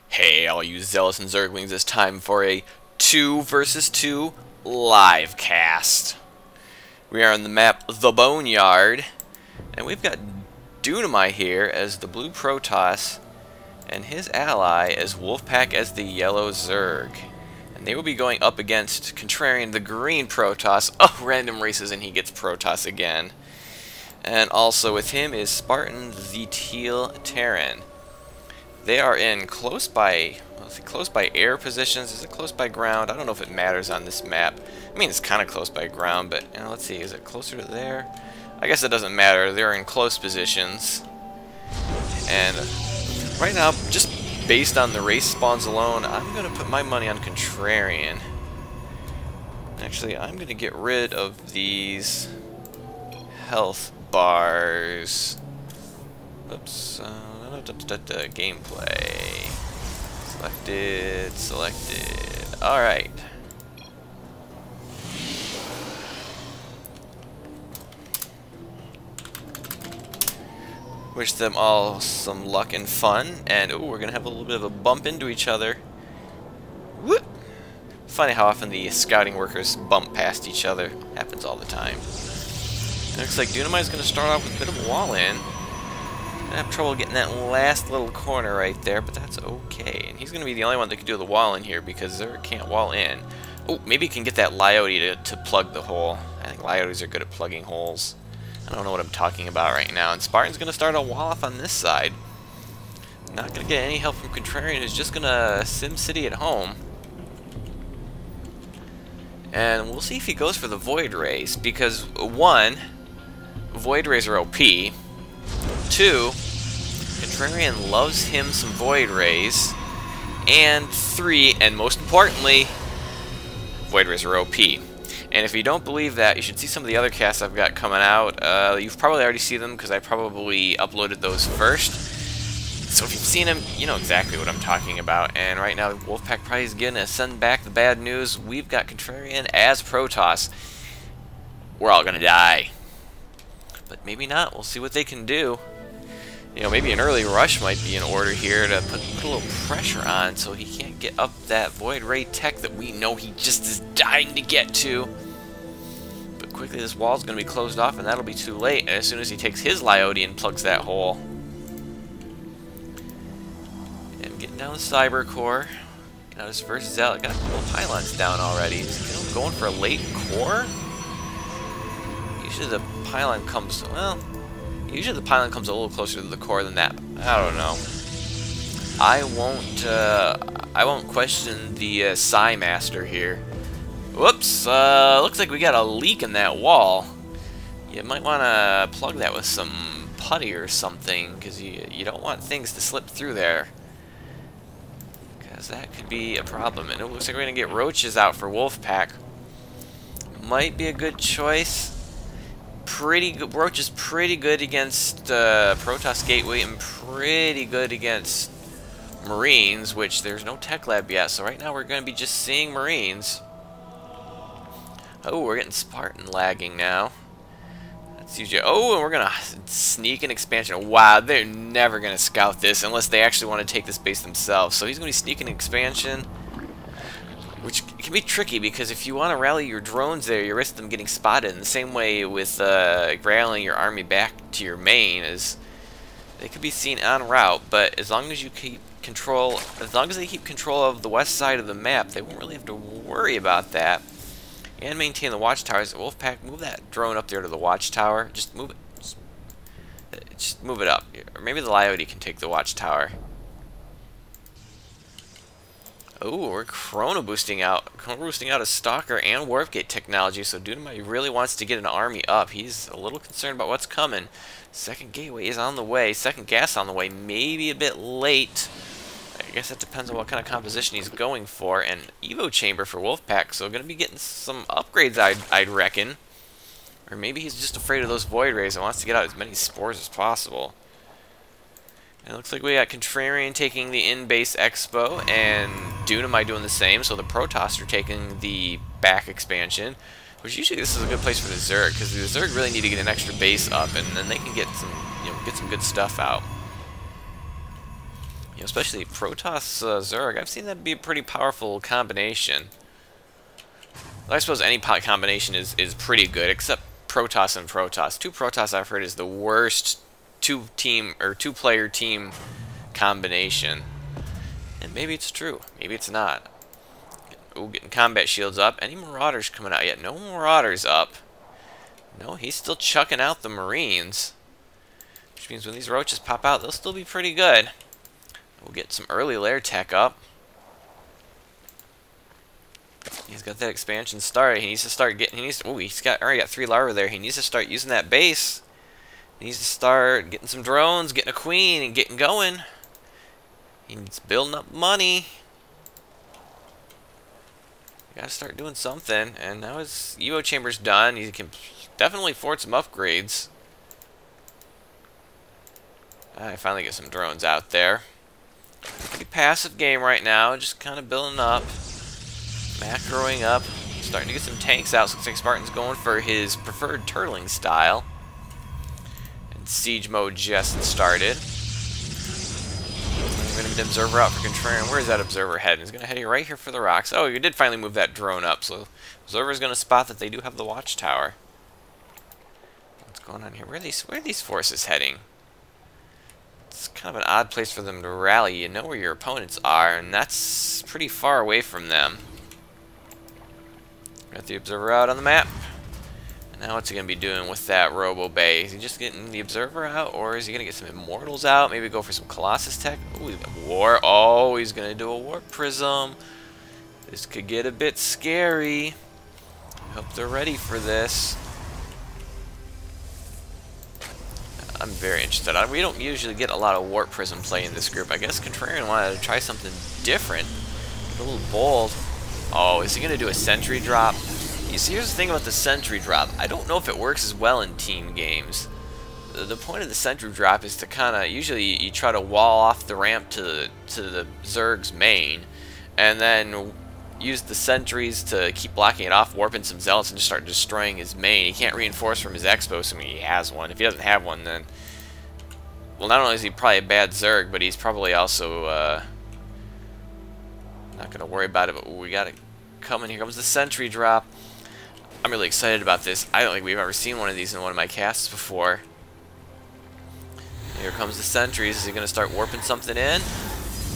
Hey, all you zealous and zerglings, it's time for a 2 versus 2 live cast. We are on the map The Boneyard, and we've got Dunamai here as the blue Protoss, and his ally as Wolfpack as the yellow Zerg. And they will be going up against Contrarian, the green Protoss. Oh, random races, and he gets Protoss again. And also with him is Spartan, the teal Terran. They are in close by air positions. Is it close by ground? I don't know if it matters on this map. I mean, it's kind of close by ground, but you know, let's see. Is it closer to there? I guess it doesn't matter. They're in close positions. And right now, just based on the race spawns alone, I'm going to put my money on Contrarian. Actually, I'm going to get rid of these health bars. Oops. Gameplay. Selected. Alright. Wish them all some luck and fun. And, ooh, we're going to have a little bit of a bump into each other. Whoop! Funny how often the scouting workers bump past each other. Happens all the time. It looks like Dunamai is going to start off with a bit of a wall in. I have trouble getting that last little corner right there, but that's okay. And he's going to be the only one that can do the wall in here because Zerg can't wall in. Oh, maybe he can get that Lyote to plug the hole. I think Lyotes are good at plugging holes. I don't know what I'm talking about right now. And Spartan's going to start a wall off on this side. Not going to get any help from Contrarian, who's just going to SimCity at home. And we'll see if he goes for the Void Rays, because 1, Void Rays are OP. 2, Contrarian loves him some Void Rays. And 3, and most importantly, Void Rays are OP. And if you don't believe that, you should see some of the other casts I've got coming out. You've probably already seen them because I probably uploaded those first. So if you've seen them, you know exactly what I'm talking about. And right now, Wolfpack probably is going to send back the bad news. We've got Contrarian as Protoss. We're all going to die. But maybe not. We'll see what they can do. You know, maybe an early rush might be in order here to put a little pressure on so he can't get up that Void Ray tech that we know he just is dying to get to. But quickly this wall's going to be closed off and that'll be too late. And as soon as he takes his Lyote and plugs that hole. And getting down the Cyber Core. Got his first Zealot. Got a couple of pylons down already. Is he going for a late core? Usually the pylon comes, well, usually the pylon comes a little closer to the core than that. I don't know. I won't question the Psy Master here. Whoops! Looks like we got a leak in that wall. You might want to plug that with some putty or something, because you don't want things to slip through there. Because that could be a problem. And it looks like we're gonna get roaches out for Wolfpack. Might be a good choice. Pretty good. Roach is pretty good against Protoss Gateway and pretty good against Marines, which there's no tech lab yet. So right now we're going to be just seeing Marines. Oh, we're getting Spartan lagging now. That's usually. Oh, and we're going to sneak an expansion. Wow, they're never going to scout this unless they actually want to take this base themselves. So he's going to be sneaking an expansion, which can be tricky because if you want to rally your drones there, you risk them getting spotted. In the same way with rallying your army back to your main, is they could be seen en route. But as long as you keep control, as long as they keep control of the west side of the map, they won't really have to worry about that. And maintain the watchtowers. Wolfpack, move that drone up there to the watchtower. Just move it. Just move it up. Or maybe the Lyote can take the watchtower. Oh, we're chrono boosting out a Stalker and Warp Gate technology, so Dunamai really wants to get an army up. He's a little concerned about what's coming. Second gateway is on the way, second gas on the way, maybe a bit late. I guess that depends on what kind of composition he's going for. And Evo Chamber for Wolfpack, so going to be getting some upgrades, I'd reckon. Or maybe he's just afraid of those Void Rays and wants to get out as many spores as possible. And it looks like we got Contrarian taking the in-base expo, and Dunamai doing the same, so the Protoss are taking the back expansion, which usually this is a good place for the Zerg, because the Zerg really need to get an extra base up, and then they can get some, get some good stuff out. You know, especially Protoss Zerg. I've seen that be a pretty powerful combination. I suppose any combination is pretty good, except Protoss and Protoss. Two Protoss I've heard is the worst two-player team combination. And maybe it's true. Maybe it's not. Ooh, getting combat shields up. Any Marauders coming out yet? No Marauders up. No, he's still chucking out the Marines. Which means when these roaches pop out, they'll still be pretty good. We'll get some early lair tech up. He's got that expansion started. He needs to start getting. He's already got 3 larvae there. He needs to start using that base. He needs to start getting some drones, getting a queen, and getting going. He's building up money. Gotta start doing something. And now his Evo chamber's done. He can definitely afford some upgrades. I finally get some drones out there. Pretty passive game right now, just kind of building up, macroing up, starting to get some tanks out. So looks like Spartan's going for his preferred turtling style. And siege mode just started. We're going to get an observer out for Contrarian. Where's that observer heading? He's going to head right here for the rocks. Oh, you did finally move that drone up, so observer's going to spot that they do have the watchtower. What's going on here? Where are these forces heading? It's kind of an odd place for them to rally. You know where your opponents are, and that's pretty far away from them. Got the observer out on the map. And now what's he going to be doing with that Robo Bay? Is he just getting the observer out, or is he going to get some Immortals out? Maybe go for some Colossus tech? Ooh, he's got war. Oh, he's going to do a Warp Prism. This could get a bit scary. Hope they're ready for this. I'm very interested. We don't usually get a lot of Warp Prism play in this group. I guess Contrarian wanted to try something different. Get a little bold. Oh, is he going to do a sentry drop? You see, here's the thing about the sentry drop. I don't know if it works as well in team games. The point of the sentry drop is to kind of, usually you try to wall off the ramp to the Zerg's main, and then use the sentries to keep blocking it off, warping some zealots, and just start destroying his main. He can't reinforce from his expo, assuming he has one. If he doesn't have one, then, well, not only is he probably a bad Zerg, but he's probably also not going to worry about it. But we got to come in. Here comes the sentry drop. I'm really excited about this. I don't think we've ever seen one of these in one of my casts before. Here comes the sentries. Is he going to start warping something in?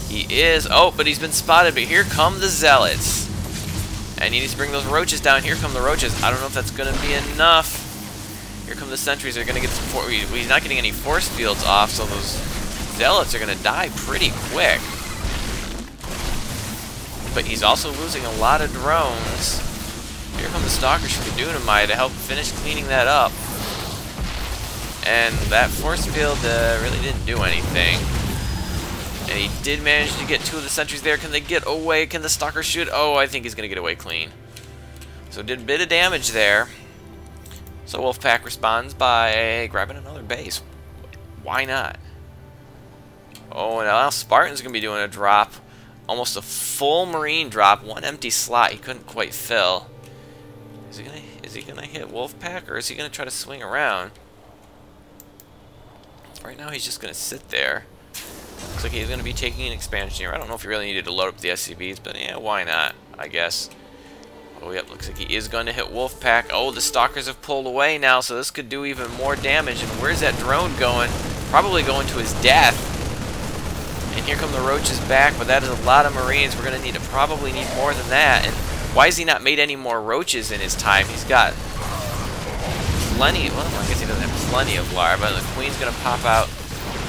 He is. Oh, but he's been spotted. But here come the zealots. And he needs to bring those roaches down. Here come the roaches. I don't know if that's going to be enough. Here come the sentries. They're going to get some... He's not getting any force fields off, so those zealots are going to die pretty quick. But he's also losing a lot of drones. Here come the stalkers from Dunamai to help finish cleaning that up. And that force field really didn't do anything. And he did manage to get 2 of the sentries there. Can they get away? Can the stalker shoot? Oh, I think he's going to get away clean. So did a bit of damage there. So Wolfpack responds by grabbing another base. Why not? Oh, and now Spartan's going to be doing a drop. Almost a full Marine drop. 1 empty slot he couldn't quite fill. Is he gonna hit Wolfpack, or is he gonna try to swing around? Right now he's just gonna sit there. Looks like he's gonna be taking an expansion here. I don't know if he really needed to load up the SCVs, but yeah, why not, I guess. Oh yep, looks like he is gonna hit Wolfpack. Oh, the stalkers have pulled away now, so this could do even more damage. And where's that drone going? Probably going to his death. And here come the roaches back, but that is a lot of Marines. We're gonna probably need more than that. And why has he not made any more roaches in his time? He's got plenty. Well, I guess he doesn't have plenty of larvae. The queen's gonna pop out.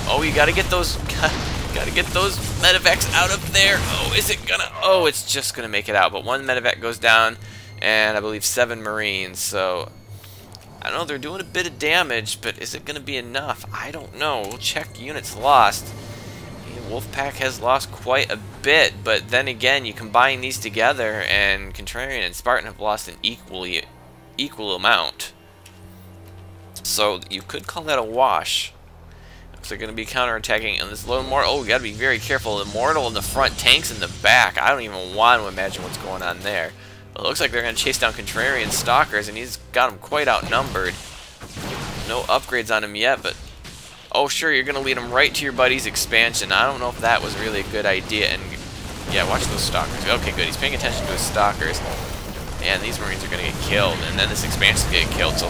Oh, you gotta get those. Gotta get those medevacs out of there. Oh, is it gonna? Oh, it's just gonna make it out. But 1 medevac goes down, and I believe 7 Marines. So I don't know. They're doing a bit of damage, but is it gonna be enough? I don't know. We'll check units lost. Wolfpack has lost quite a bit, but then again, you combine these together, and Contrarian and Spartan have lost an equal amount. So you could call that a wash. Looks like they're going to be counterattacking, and this little more. Oh, you got to be very careful. The Immortal in the front, tanks in the back. I don't even want to imagine what's going on there. But it looks like they're going to chase down Contrarian stalkers, and he's got them quite outnumbered. No upgrades on him yet, but Oh, sure, you're going to lead him right to your buddy's expansion. I don't know if that was really a good idea. And yeah, watch those stalkers. Okay, good. He's paying attention to his stalkers. And these Marines are going to get killed. And then this expansion's going to get killed. So,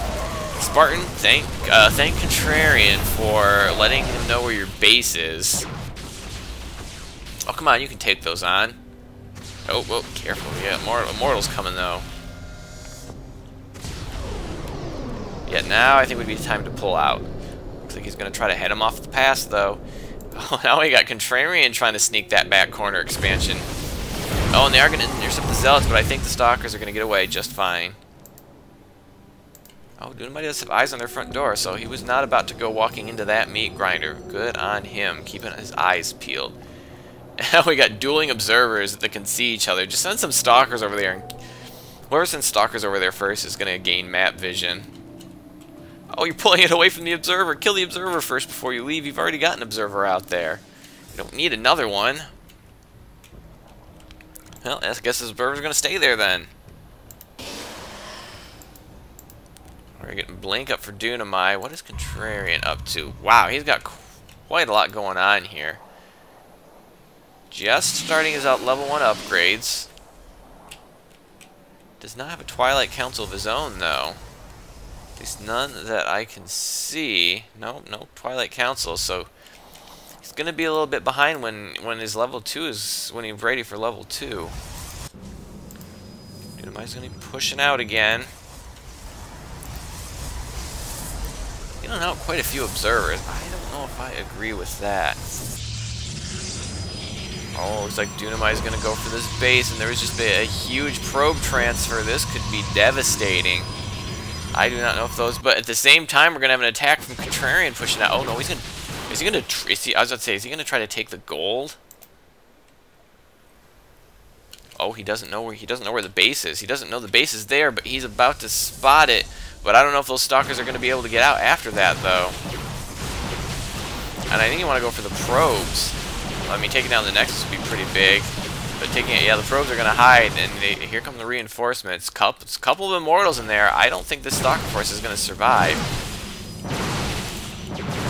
Spartan, thank Contrarian for letting him know where your base is. Oh, come on. You can take those on. Oh, whoa, careful. Yeah, Immortal's coming, though. Yeah, now I think would be time to pull out. Looks like he's going to try to head him off the pass, though. Oh, now we got Contrarian trying to sneak that back corner expansion. Oh, and they are going to intercept the Zealots, but I think the Stalkers are going to get away just fine. Oh, Dunamai does have eyes on their front door, so he was not about to go walking into that meat grinder. Good on him, keeping his eyes peeled. And now we got dueling observers that can see each other. Just send some Stalkers over there. Whoever sends Stalkers over there first is going to gain map vision. Oh, you're pulling it away from the observer. Kill the observer first before you leave. You've already got an observer out there. You don't need another one. Well, I guess the observer's going to stay there then. We're getting blink up for Dunamai. What is Contrarian up to? Wow, he's got quite a lot going on here. Just starting his level 1 upgrades. Does not have a Twilight Council of his own, though. At least none that I can see. No Twilight Council, so he's going to be a little bit behind when his level 2 is, when he's ready for level 2. Dunamai's going to be pushing out again. You know, now quite a few observers. I don't know if I agree with that. Oh, looks like Dunamai is going to go for this base, and there was just a huge probe transfer. This could be devastating. I do not know if those, but at the same time, we're going to have an attack from Contrarian pushing out. Oh no, he's going to, is he going to, I was about to say, is he going to try to take the gold? Oh, he doesn't know where the base is. He doesn't know the base is there, but he's about to spot it. But I don't know if those Stalkers are going to be able to get out after that, though. And I think you want to go for the probes. I mean, taking down the Nexus would be pretty big. But taking it, yeah, the probes are going to hide, and here come the reinforcements. It's a couple of Immortals in there. I don't think this Stalker force is going to survive.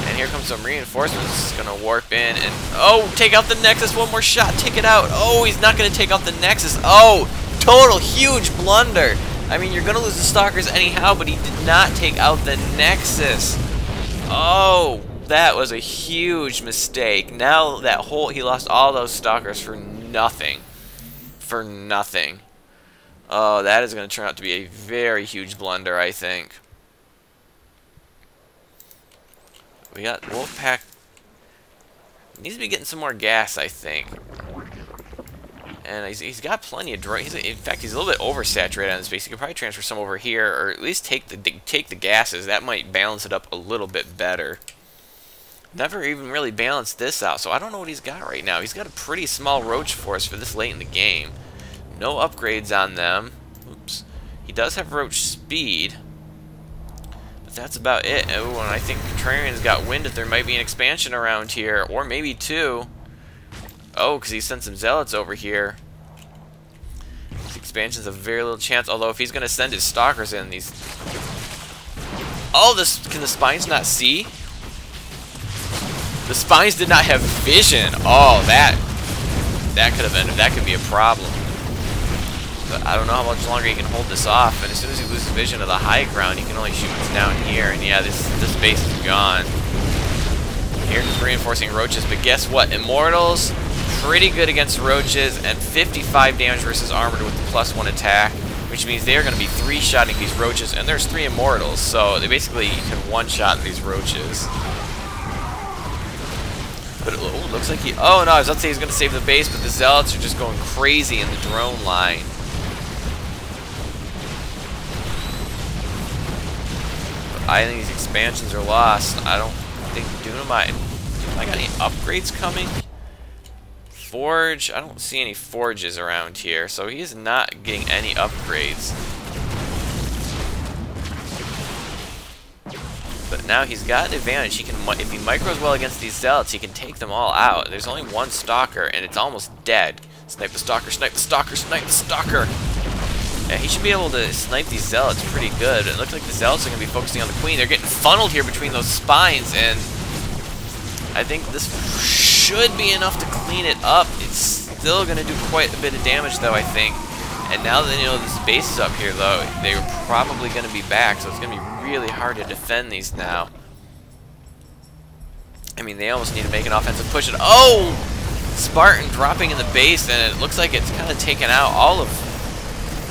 And here comes some reinforcements. It's going to warp in, and oh, take out the Nexus. One more shot, take it out. Oh, he's not going to take out the Nexus. Oh, total huge blunder. I mean, you're going to lose the Stalkers anyhow, but he did not take out the Nexus. Oh, that was a huge mistake. Now that he lost all those Stalkers for nothing. For nothing. Oh, that is going to turn out to be a very huge blunder, I think. We got wolfpack. Needs to be getting some more gas, I think. And he's got plenty of drones. In fact, he's a little bit oversaturated on this base. He could probably transfer some over here, or at least take the gases. That might balance it up a little bit better. Never even really balanced this out, so I don't know what he's got right now. He's got a pretty small roach force for this late in the game. No upgrades on them. Oops. He does have roach speed, but that's about it. Oh, and I think Contrarian's got wind that there might be an expansion around here, or maybe two. Oh, because he sent some Zealots over here. This expansion's a very little chance, although if he's going to send his Stalkers in, these... Oh, can the Spines not see? The Spines did not have vision. Oh, that could be a problem. But I don't know how much longer he can hold this off. And as soon as he loses vision of the high ground, he can only shoot what's down here. And yeah, this base is gone. Here comes reinforcing roaches, but guess what? Immortals, pretty good against roaches, and 55 damage versus armored with the +1 attack, which means they're going to be 3-shotting these roaches, and there's 3 immortals, so they basically can 1-shot these roaches. But it looks like he... Oh, no, I was about to say he's going to save the base, but the Zealots are just going crazy in the drone line. But I think these expansions are lost. I don't think Dunamai got any upgrades coming? Forge? I don't see any forges around here, so he is not getting any upgrades. But now he's got an advantage. He can, if he micros well against these Zealots, he can take them all out. There's only one Stalker, and it's almost dead. Snipe the Stalker, snipe the Stalker, snipe the Stalker! Yeah, he should be able to snipe these Zealots pretty good. It looks like the Zealots are going to be focusing on the Queen. They're getting funneled here between those Spines, and I think this should be enough to clean it up. It's still going to do quite a bit of damage, though, I think. And now that, you know, this base is up here, though, they're probably going to be back, so it's going to be really hard to defend these now. I mean, they almost need to make an offensive push. Oh! Spartan dropping in the base, and it looks like it's kind of taken out all of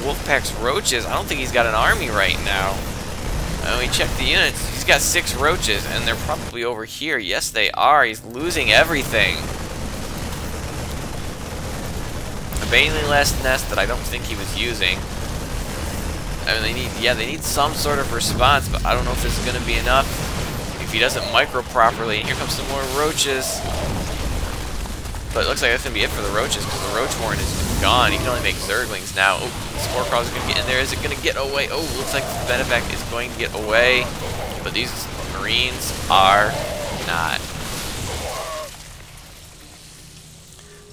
Wolfpack's roaches. I don't think he's got an army right now. We checked the units. He's got 6 roaches, and they're probably over here. Yes, they are. He's losing everything. A Bailey last nest that I don't think he was using. I mean, they need some sort of response, but I don't know if this is going to be enough. If he doesn't micro properly, here comes some more roaches. But it looks like that's going to be it for the roaches, because the roach horn is gone. He can only make zerglings now. Oh, the spore crawler is going to get in there. Is it going to get away? Oh, looks like the Benevac is going to get away. But these Marines are not.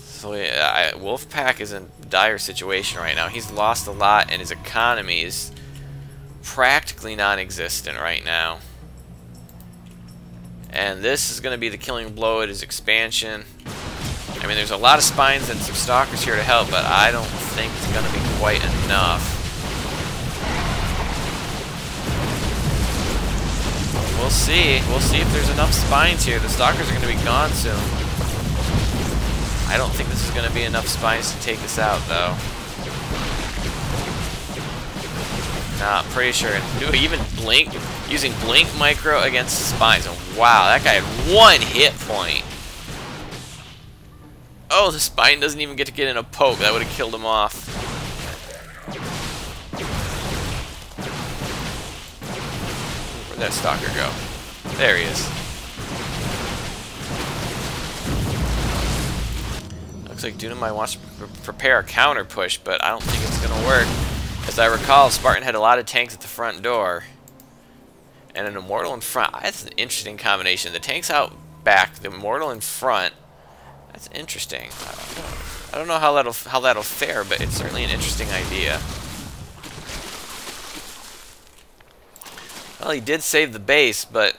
So yeah, Wolfpack is in a dire situation right now. He's lost a lot, and his economy is practically non-existent right now. And this is going to be the killing blow at his expansion. I mean, there's a lot of spines and some stalkers here to help, but I don't think it's going to be quite enough. We'll see. We'll see if there's enough spines here. The stalkers are going to be gone soon. I don't think this is going to be enough spines to take us out, though. Nah, pretty sure. Even Blink, using Blink Micro against the spines. And wow, that guy had 1 hit point. Oh, the spine doesn't even get to get in a poke. That would have killed him off. Where'd that stalker go? There he is. Looks like Dunamai wants to prepare a counter push, but I don't think it's going to work. As I recall, Spartan had a lot of tanks at the front door. And an Immortal in front. That's an interesting combination. The tanks out back, the Immortal in front. That's interesting. I don't know how that'll fare, but it's certainly an interesting idea. Well, he did save the base, but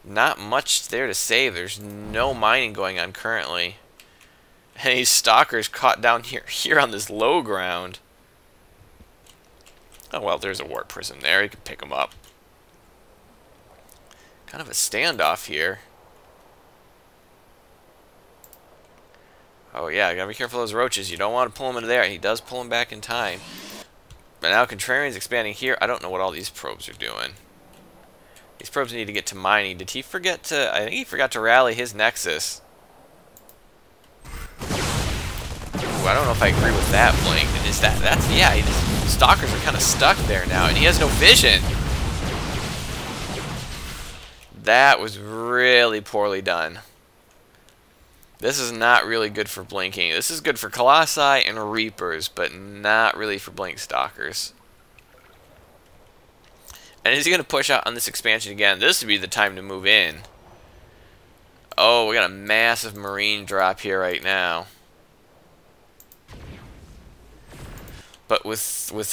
not much there to save. There's no mining going on currently. And these stalkers caught down here on this low ground. Oh well, there's a warp prism there. You can pick them up. Kind of a standoff here. Oh yeah, gotta be careful of those roaches. You don't want to pull him into there. He does pull him back in time. But now Contrarian's expanding here. I don't know what all these probes are doing. These probes need to get to mining. Did he forget to... I think he forgot to rally his Nexus. Ooh, I don't know if I agree with that, Blink. And is that's... Yeah, his stalkers are kind of stuck there now. And he has no vision. That was really poorly done. This is not really good for blinking. This is good for Colossi and Reapers, but not really for Blink Stalkers. And is he going to push out on this expansion again? This would be the time to move in. Oh, we got a massive Marine drop here right now. But with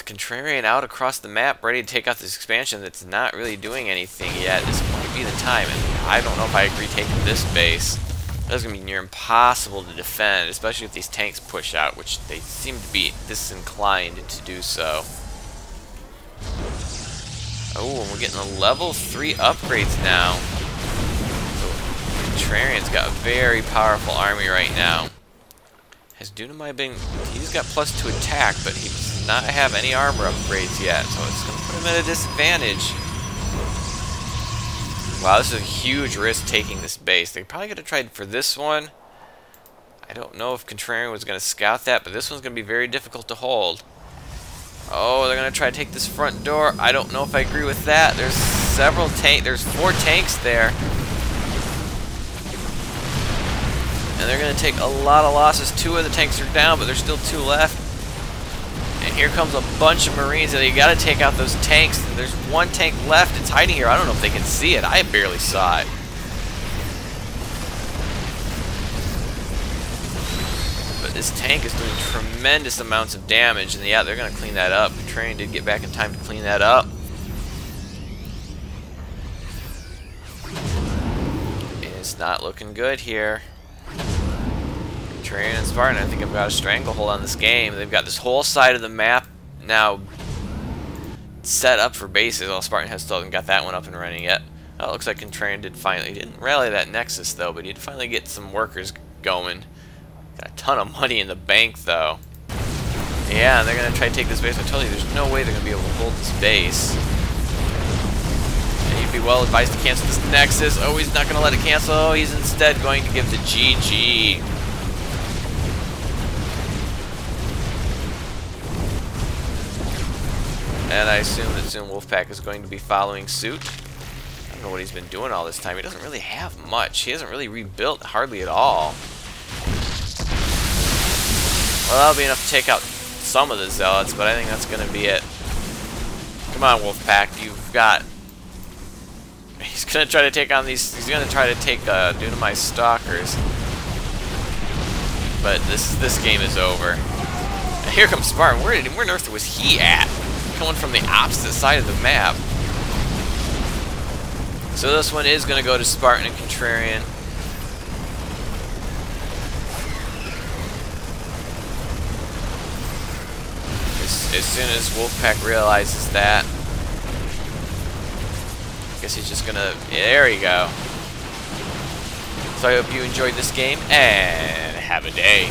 Contrarian out across the map, ready to take out this expansion that's not really doing anything yet, this might be the time. And I don't know if I agree taking this base. That's going to be near impossible to defend, especially if these tanks push out, which they seem to be disinclined to do so. Oh, and we're getting the level 3 upgrades now. So Contrarian's got a very powerful army right now. Has Dunamai been... He's got +2 attack, but he does not have any armor upgrades yet, so it's going to put him at a disadvantage. Wow, this is a huge risk taking this base. They probably could have tried for this one. I don't know if Contrarian was going to scout that, but this one's going to be very difficult to hold. Oh, they're going to try to take this front door. I don't know if I agree with that. There's several tanks. There's 4 tanks there. And they're going to take a lot of losses. 2 of the tanks are down, but there's still 2 left. And here comes a bunch of Marines, and you got to take out those tanks. There's 1 tank left. It's hiding here. I don't know if they can see it. I barely saw it. But this tank is doing tremendous amounts of damage, and yeah, they're going to clean that up. Contrarian did get back in time to clean that up. And It's not looking good here. Contrarian and Spartan, I think I've got a stranglehold on this game. They've got this whole side of the map now set up for bases. Well, Spartan still hasn't got that one up and running yet. Oh, it looks like Contrarian didn't rally that Nexus though, but he did finally get some workers going. Got a ton of money in the bank though. Yeah, and they're gonna try to take this base. I told you, there's no way they're gonna be able to hold this base. And you'd be well advised to cancel this Nexus. Oh, he's not gonna let it cancel. Oh, he's instead going to give the GG. And I assume that soon Wolfpack is going to be following suit. I don't know what he's been doing all this time. He doesn't really have much. He hasn't really rebuilt hardly at all. Well, that'll be enough to take out some of the Zealots, but I think that's going to be it. Come on, Wolfpack. You've got... He's going to try to take on these... He's going to try to take Dunamai Stalkers. But this game is over. And here comes Spartan. Where on earth was he at? Coming from the opposite side of the map. So this one is going to go to Spartan and Contrarian. As soon as Wolfpack realizes that, I guess he's just gonna... Yeah, there you go. So I hope you enjoyed this game, and have a day.